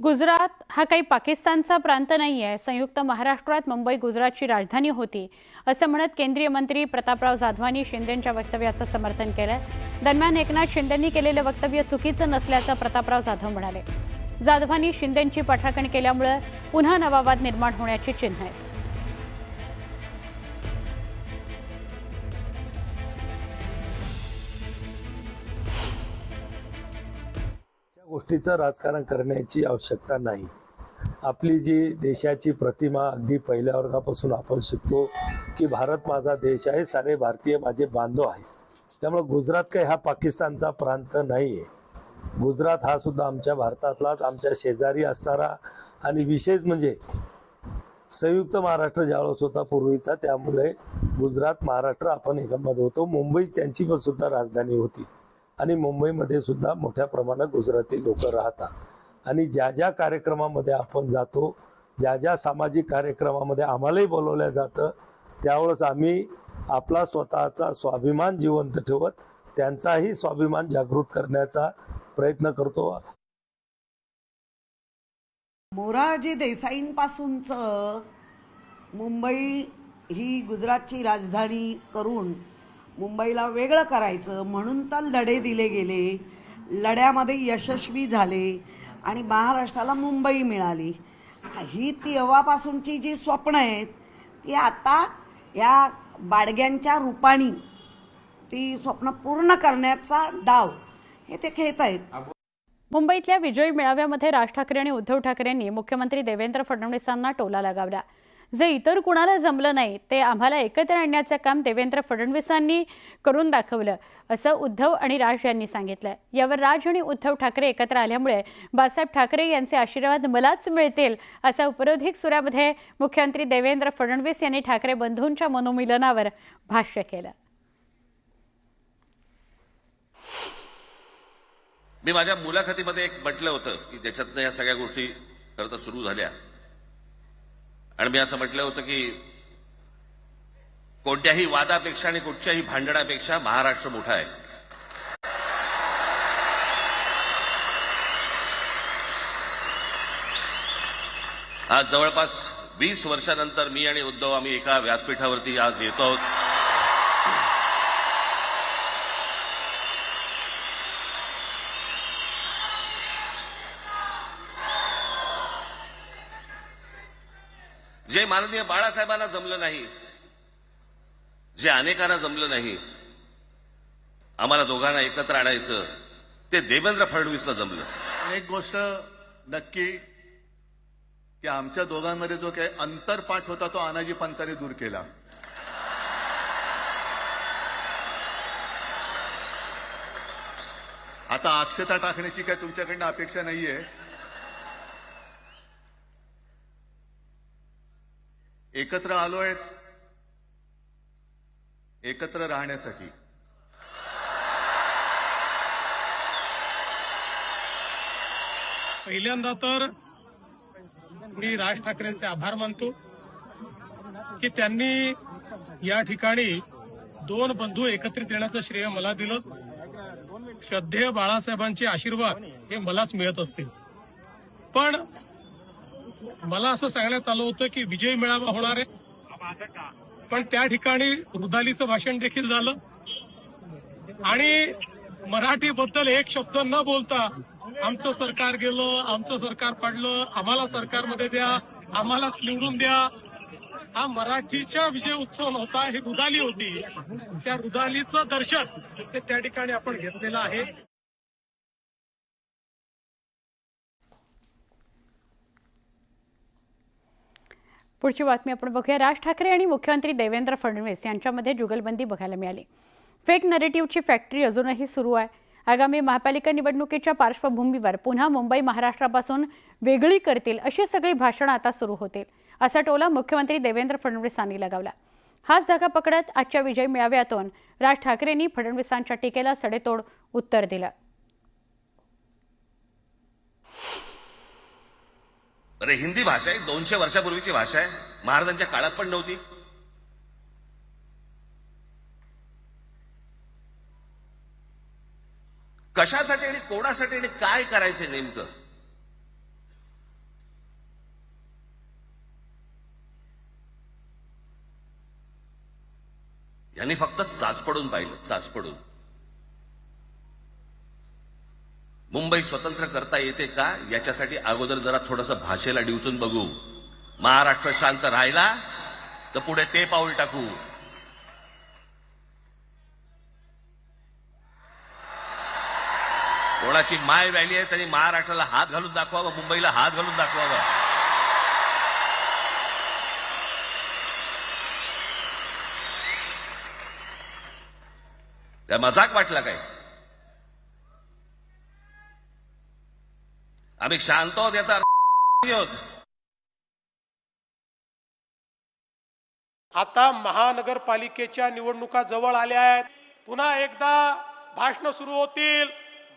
गुजरात हा काही पाकिस्तानचा प्रांत नाही आहे. संयुक्त महाराष्ट्रात मुंबई गुजरातची राजधानी होती असं म्हणत केंद्रीय मंत्री प्रतापराव जाधवांनी शिंदेंच्या वक्तव्याचं समर्थन केलं. दरम्यान एकनाथ शिंदेंनी केलेलं वक्तव्य चुकीचं नसल्याचं प्रतापराव जाधव म्हणाले. जाधवांनी शिंदेंची पाठराखण केल्यामुळे पुन्हा नवा वाद निर्माण होण्याची चिन्ह आहेत. गोष्टीचं राजकारण करण्याची आवश्यकता नाही. आपली जी देशाची प्रतिमा अगदी पहिल्या वर्गापासून आपण शिकतो की भारत माझा देश आहे, सारे भारतीय माझे बांधव आहे. त्यामुळे गुजरात काही हा पाकिस्तानचा प्रांत नाही आहे. गुजरात हा सुद्धा आमच्या भारतातलाच, आमच्या शेजारी असणारा आणि विशेष म्हणजे संयुक्त महाराष्ट्र ज्यावेळेस होता पूर्वीचा, त्यामुळे गुजरात महाराष्ट्र आपण एकमत होतो. मुंबई त्यांची पण सुद्धा राजधानी होती आणि मुंबईमध्ये सुद्धा मोठ्या प्रमाणात गुजराती लोक राहतात आणि ज्या ज्या कार्यक्रमामध्ये आपण जातो, ज्या ज्या सामाजिक कार्यक्रमामध्ये आम्हालाही बोलवलं जातं, त्यावेळेस आम्ही आपला स्वतःचा स्वाभिमान जिवंत ठेवत त्यांचाही स्वाभिमान जागृत करण्याचा प्रयत्न करतो. मोरारजी देसाईंपासूनचं मुंबई ही गुजरातची राजधानी करून मुंबईला वेगळं करायचं म्हणून तर लढे दिले गेले, लढ्यामध्ये यशस्वी झाले आणि महाराष्ट्राला मुंबई मिळाली. ही तेव्हापासूनची जी स्वप्न आहेत ती आता या बाडग्यांच्या रूपाने ती स्वप्न पूर्ण करण्याचा डाव हे ते खेळत आहेत. मुंबईतल्या विजयी मेळाव्यामध्ये राज ठाकरे आणि उद्धव ठाकरेंनी मुख्यमंत्री देवेंद्र फडणवीसांना टोला लगावला. जे इतर कुणाला जमलं नाही ते आम्हाला एकत्र आणण्याचं काम देवेंद्र फडणवीसांनी करून दाखवलं असं उद्धव आणि राज यांनी सांगितलं. यावर राज आणि उद्धव ठाकरे एकत्र आल्यामुळे बाळासाहेब ठाकरे यांचे आशीर्वाद मलाच मिळतील असा उपरोधिक सुरामध्ये मुख्यमंत्री देवेंद्र फडणवीस यांनी ठाकरे बंधूंच्या मनोमिलनावर भाष्य केलं. मी माझ्या मुलाखतीमध्ये एक म्हटलं होतं की ज्याच्यातनं या सगळ्या गोष्टी खरं तर सुरू झाल्या आणि मी असं म्हटलं होतं की कोणत्याही वादापेक्षा आणि कुठच्याही भांडणापेक्षा महाराष्ट्र मोठा आहे. आज जवळपास 20 वर्षानंतर मी आणि उद्धव आम्ही एका व्यासपीठावरती आज येतो आहोत. जे माननीय बाळासाहेबांना जमलं नाही, जे अनेकांना जमलं नाही, आम्हाला दोघांना एकत्र आणायचं ते देवेंद्र फडणवीसला जमलं. एक गोष्ट नक्की की आमच्या दोघांमध्ये जो काही अंतरपाठ होता तो आनाजी पंतांनी दूर केला. आता अक्षता टाकण्याची काय तुमच्याकडनं अपेक्षा नाहीये. एकत्र आलोय एकत्र राहण्यासाठी. पहिल्यांदा तर मी राज ठाकरेंचे आभार मानतो की त्यांनी या ठिकाणी दोन बंधू एकत्रित येण्याचं श्रेय मला दिलं. श्रद्धेय बाळासाहेबांचे आशीर्वाद हे मलाच मिळत असतील. पण मला असं सांगण्यात आलं होतं की विजय मेळावा होणार आहे, पण त्या ठिकाणी रुदालीचं भाषण देखील झालं आणि मराठीबद्दल एक शब्द न बोलता आमचं सरकार गेलं, आमचं सरकार पडलं, आम्हाला सरकारमध्ये द्या, आम्हालाच निवडून द्या. हा मराठीचा विजय उत्सव नव्हता, ही रुदाली होती. त्या रुदालीचं दर्शन ते त्या ठिकाणी आपण घेतलेलं आहे. पुढची बातमी आपण बघूया. राज ठाकरे आणि मुख्यमंत्री देवेंद्र फडणवीस यांच्यामध्ये जुगलबंदी बघायला मिळाली. फेक नरेटिव्हची फॅक्टरी अजूनही सुरू आहे. आगामी महापालिका निवडणुकीच्या पार्श्वभूमीवर पुन्हा मुंबई महाराष्ट्रापासून वेगळी करतील अशी सगळी भाषणं आता सुरू होतील असा टोला मुख्यमंत्री देवेंद्र फडणवीसांनी लगावला. हाच धागा पकडत आजच्या विजय मेळाव्यातून राज ठाकरेंनी फडणवीसांच्या टीकेला सडेतोड उत्तर दिलं. अरे हिंदी भाषा आहे, 200 वर्षापूर्वीची भाषा आहे, महाराजांच्या काळात पण नव्हती. कशासाठी आणि कोणासाठी आणि काय करायचे नेमकं यांनी फक्त चाचपडून पाहिलं, चाचपडून. मुंबई स्वतंत्र करता येते का याच्यासाठी अगोदर जरा थोडंसं भाषेला डिवचून बघू. महाराष्ट्र शांत राहिला तर पुढे ते पाऊल टाकू. कोणाची माय व्हॅली आहे त्यांनी महाराष्ट्राला हात घालून दाखवावा, मुंबईला हात घालून दाखवावा. त्या मजाक वाटला काय? आम्ही शांत आहोत याचा अर्थ आहोत. आता महानगरपालिकेच्या निवडणुका जवळ आल्या आहेत. पुन्हा एकदा भाषण सुरू होतील.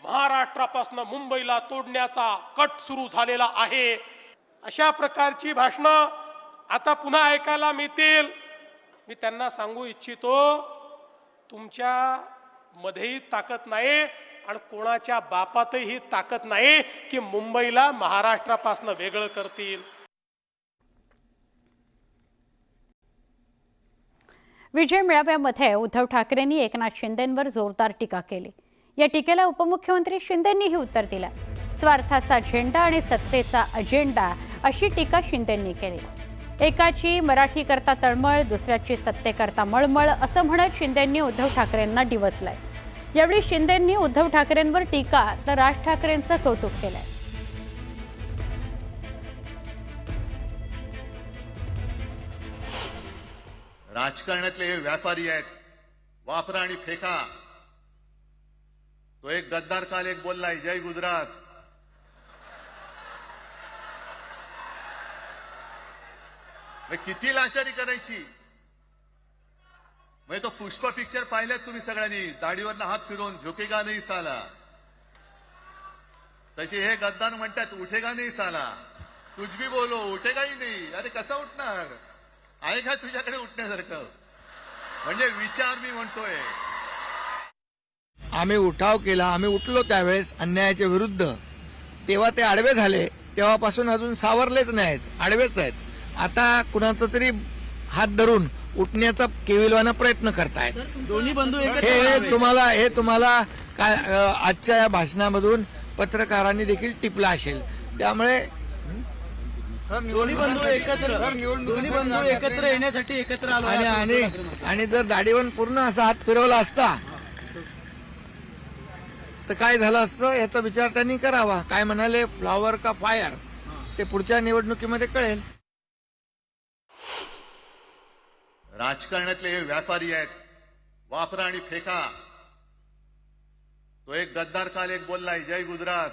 महाराष्ट्रापासून मुंबईला तोडण्याचा कट सुरू झालेला आहे. अशा प्रकारची भाषणं आता पुन्हा ऐकायला मिळतील. मी त्यांना सांगू इच्छितो, तुमच्या मध्येही ताकद नाही आणि कोणाच्या बापातही ताकद नाही की मुंबईला महाराष्ट्रापासून वेगळं करतील. विजय मेळाव्यामध्ये उद्धव ठाकरेंनी एकनाथ शिंदेंवर जोरदार टीका केली. या टीकेला उपमुख्यमंत्री शिंदेंनीही उत्तर दिलं. स्वार्थाचा झेंडा आणि सत्तेचा अजेंडा अशी टीका शिंदेंनी केली. एकाची मराठीकरता तळमळ, दुसऱ्याची सत्तेकरता मळमळ असं म्हणत शिंदेंनी उद्धव ठाकरेंना डिवचलंय. यावेळी शिंदेंनी उद्धव ठाकरेंवर टीका तर राज ठाकरेंचं कौतुक केलंय. राजकारणातले हे व्यापारी आहेत, वापरा आणि फेका. तो एक गद्दार काल एक बोललाय, जय गुजरात. किती लाचारी करायची. म्हणजे तो पुष्प पिक्चर पाहिल्यात तुम्ही सगळ्यांनी, दाढीवरनं हात फिरवून झुकेगा नाही साला. तसे हे गद्दार म्हणतात उठेगा नाही साला. कुछ भी बोलो उठेगाही नाही. अरे कसा उठणार? आहे का तुझ्याकडे उठण्यासारखं? म्हणजे विचार मी म्हणतोय. आम्ही उठाव केला, आम्ही उठलो त्यावेळेस अन्यायाच्या विरुद्ध. तेव्हा ते आडवे झाले, तेव्हापासून अजून सावरलेच नाहीत, आडवेच आहेत. आता कुणाचा तरी हात धरून उठण्याचा केविलवाना प्रयत्न करतायत. दोन्ही बंधू हे तुम्हाला काय आजच्या या भाषणामधून पत्रकारांनी देखील टिपलं असेल. त्यामुळे दोन्ही बंधू एकत्र येण्यासाठी एकत्र आलो. आणि जर दाढीवर पूर्ण असा हात फिरवला असता तर काय झालं असतं याचा विचार त्यांनी करावा. काय म्हणाले, फ्लॉवर का फायर, ते पुढच्या निवडणुकीमध्ये कळेल. राजकारणातले हे व्यापारी आहेत, वापरा आणि फेका. तो एक गद्दार काल एक बोललाय, जय गुजरात.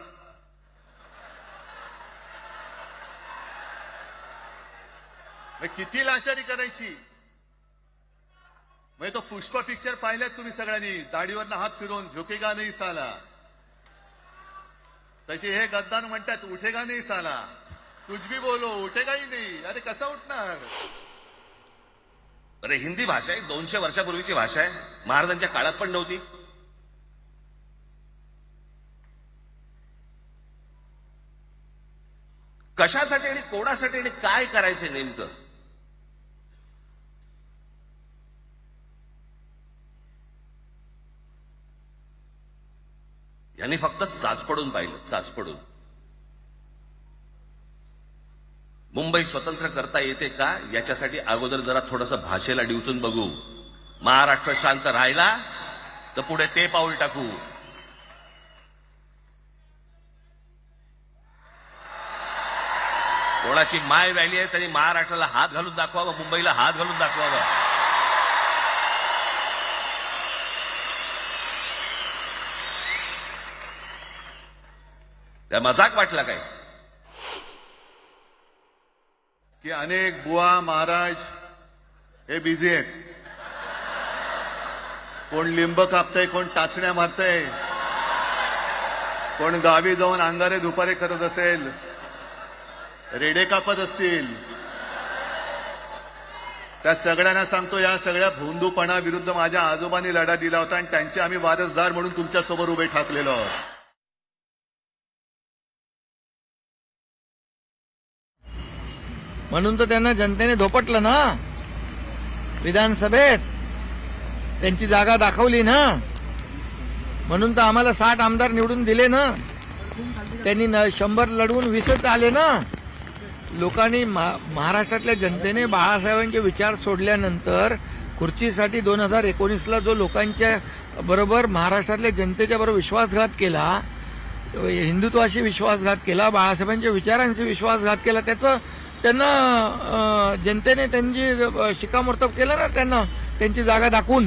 किती लाचारी करायची. म्हणजे तो पुष्प पिक्चर पाहिल्यात तुम्ही सगळ्यांनी, दाढीवरनं हात फिरवून झुकेगा नाही साला. तसे हे गद्दार म्हणतात उठेगा नाही साला. कुछ भी बोलो उठेगाही नाही. अरे कसा उठणार? अरे हिंदी भाषा आहे, 200 वर्षापूर्वीची भाषा आहे. महाराजांच्या काळात पण नव्हती. कशासाठी आणि कोणासाठी आणि काय करायचं नेमकं? यांनी फक्त चाचपडून पाहिलं, चाचपडून. मुंबई स्वतंत्र करता येते का याच्यासाठी अगोदर जरा थोडंसं भाषेला डिवचून बघू. महाराष्ट्र शांत राहिला तर पुढे ते पाऊल टाकू. कोणाची माय व्हॅली आहे त्यांनी महाराष्ट्राला हात घालून दाखवावा, मुंबईला हात घालून दाखवावा. त्या मजाक वाटला काय? की अनेक बुवा महाराज हे बिझी आहेत. कोण लिंब कापतय, कोण टाचण्या मारतय, कोण गावी जाऊन अंगारे दुपारे करत असेल, रेडे कापत असतील. त्या सगळ्यांना सांगतो, या सगळ्या भोंदूपणा विरुद्ध माझ्या आजोबांनी लढा दिला होता आणि त्यांचे आम्ही वारसदार म्हणून तुमच्या समोर उभे ठाकलेलो आहोत. म्हणून तर त्यांना जनतेने धोपटलं ना विधानसभेत. त्यांची जागा दाखवली ना, म्हणून तर आम्हाला 60 आमदार निवडून दिले ना. त्यांनी 100 लढवून 20च आले ना. लोकांनी महाराष्ट्रातल्या जनतेने बाळासाहेबांचे विचार सोडल्यानंतर खुर्चीसाठी 2019ला जो लोकांच्या बरोबर महाराष्ट्रातल्या जनतेच्या बरोबर विश्वासघात केला, हिंदुत्वाशी विश्वासघात केला, बाळासाहेबांच्या विचारांशी विश्वासघात केला, त्याचं त्यांना जनतेने त्यांची शिक्कामोर्तब केलं ना, त्यांना त्यांची जागा दाखवून.